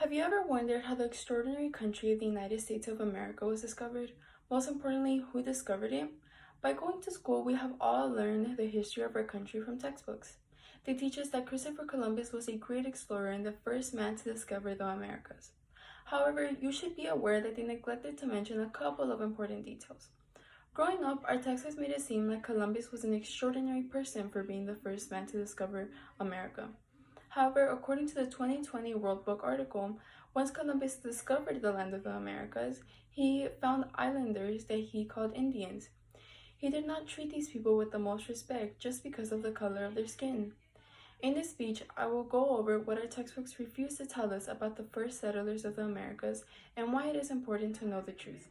Have you ever wondered how the extraordinary country of the United States of America was discovered? Most importantly, who discovered it? By going to school, we have all learned the history of our country from textbooks. They teach us that Christopher Columbus was a great explorer and the first man to discover the Americas. However, you should be aware that they neglected to mention a couple of important details. Growing up, our textbooks made it seem like Columbus was an extraordinary person for being the first man to discover America. However, according to the 2020 World Book article, once Columbus discovered the land of the Americas, he found islanders that he called Indians. He did not treat these people with the most respect just because of the color of their skin. In this speech, I will go over what our textbooks refuse to tell us about the first settlers of the Americas and why it is important to know the truth.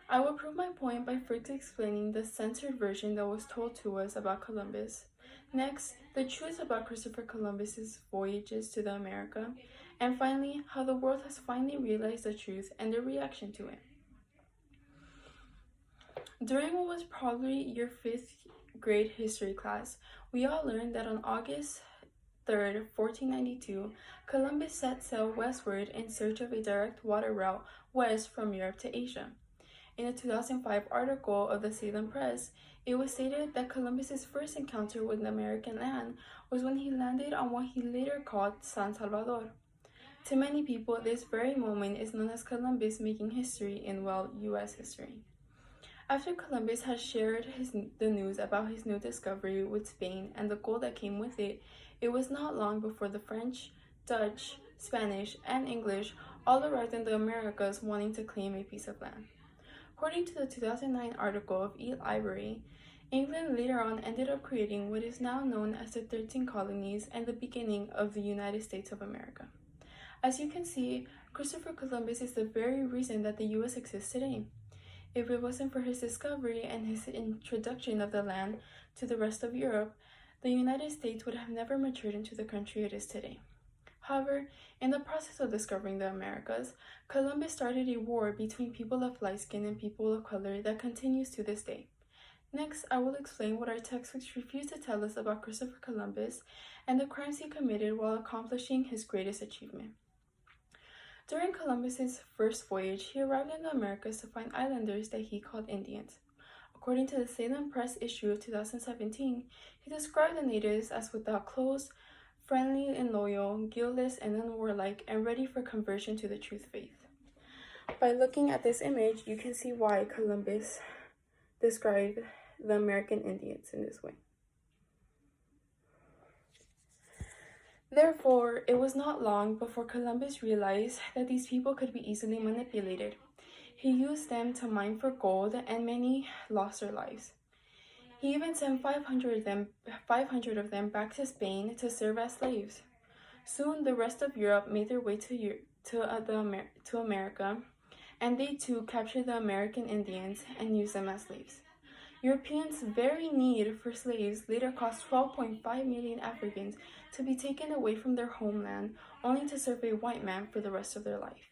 I will prove my point by first explaining the censored version that was told to us about Columbus. Next, the truth about Christopher Columbus's voyages to the America. And finally, how the world has finally realized the truth and their reaction to it. During what was probably your 5th grade history class, we all learned that on August 3rd, 1492, Columbus set sail westward in search of a direct water route west from Europe to Asia. In a 2005 article of the Salem Press, it was stated that Columbus's first encounter with American land was when he landed on what he later called San Salvador. To many people, this very moment is known as Columbus making history in, U.S. history. After Columbus had shared the news about his new discovery with Spain and the gold that came with it, it was not long before the French, Dutch, Spanish, and English all arrived in the Americas wanting to claim a piece of land. According to the 2009 article of E. Ivory, England later on ended up creating what is now known as the 13 colonies and the beginning of the United States of America. As you can see, Christopher Columbus is the very reason that the U.S. exists today. If it wasn't for his discovery and his introduction of the land to the rest of Europe, the United States would have never matured into the country it is today. However, in the process of discovering the Americas, Columbus started a war between people of light skin and people of color that continues to this day. Next, I will explain what our textbooks refuse to tell us about Christopher Columbus and the crimes he committed while accomplishing his greatest achievement. During Columbus's first voyage, he arrived in the Americas to find islanders that he called Indians. According to the Salem Press issue of 2017, he described the natives as without clothes, friendly and loyal, guileless and unwarlike, and ready for conversion to the truth faith. By looking at this image, you can see why Columbus described the American Indians in this way. Therefore, it was not long before Columbus realized that these people could be easily manipulated. He used them to mine for gold, and many lost their lives. He even sent 500 of them back to Spain to serve as slaves. Soon, the rest of Europe made their way to America, and they too captured the American Indians and used them as slaves. Europeans' very need for slaves later caused 12.5 million Africans to be taken away from their homeland, only to serve a white man for the rest of their life.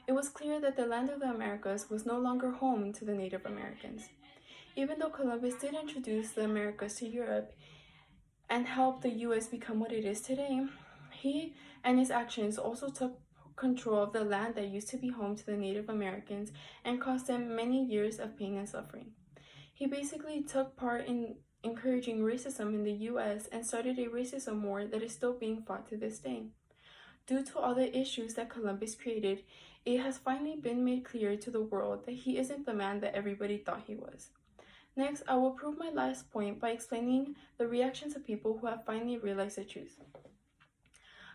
It was clear that the land of the Americas was no longer home to the Native Americans. Even though Columbus did introduce the Americas to Europe and help the U.S. become what it is today, he and his actions also took control of the land that used to be home to the Native Americans and caused them many years of pain and suffering. He basically took part in encouraging racism in the U.S. and started a racism war that is still being fought to this day. Due to all the issues that Columbus created, it has finally been made clear to the world that he isn't the man that everybody thought he was. Next, I will prove my last point by explaining the reactions of people who have finally realized the truth.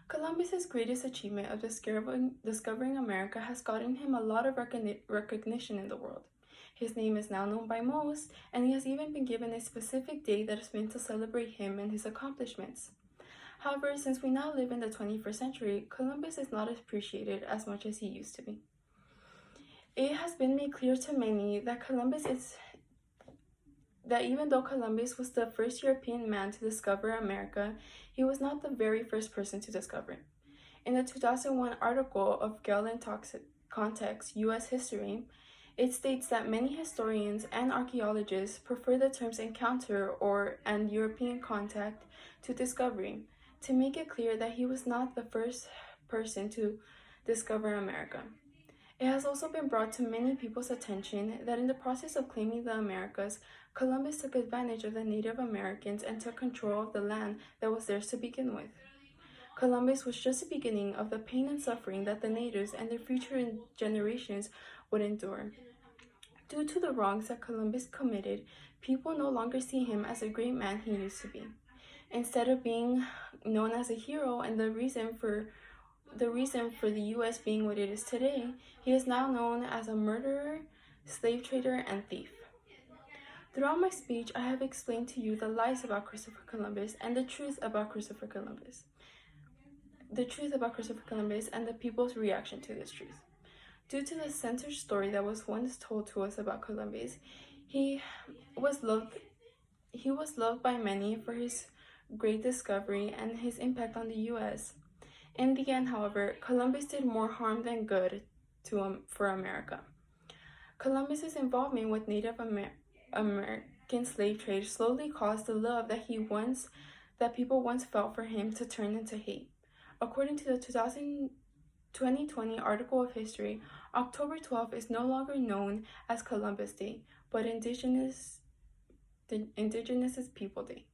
Columbus's greatest achievement of discovering America has gotten him a lot of recognition in the world. His name is now known by most, and he has even been given a specific day that is meant to celebrate him and his accomplishments. However, since we now live in the 21st century, Columbus is not appreciated as much as he used to be. It has been made clear to many that even though Columbus was the first European man to discover America, he was not the very first person to discover it. In the 2001 article of Galen Context, U.S. History, it states that many historians and archaeologists prefer the terms encounter and European contact to discovery, to make it clear that he was not the first person to discover America. It has also been brought to many people's attention that in the process of claiming the Americas, Columbus took advantage of the Native Americans and took control of the land that was theirs to begin with. Columbus was just the beginning of the pain and suffering that the natives and their future generations would endure. Due to the wrongs that Columbus committed, people no longer see him as a great man he used to be. Instead of being known as a hero and the reason for the U.S. being what it is today, he is now known as a murderer, slave trader, and thief. Throughout my speech, I have explained to you the lies about Christopher Columbus and the truth about Christopher Columbus. The truth about Christopher Columbus and the people's reaction to this truth. Due to the censored story that was once told to us about Columbus, he was loved by many for his great discovery and his impact on the U.S. In the end, however, Columbus did more harm than good for America. Columbus's involvement with Native American slave trade slowly caused the love that people once felt for him to turn into hate. According to the 2020 article of history, October 12th is no longer known as Columbus Day, but Indigenous People Day.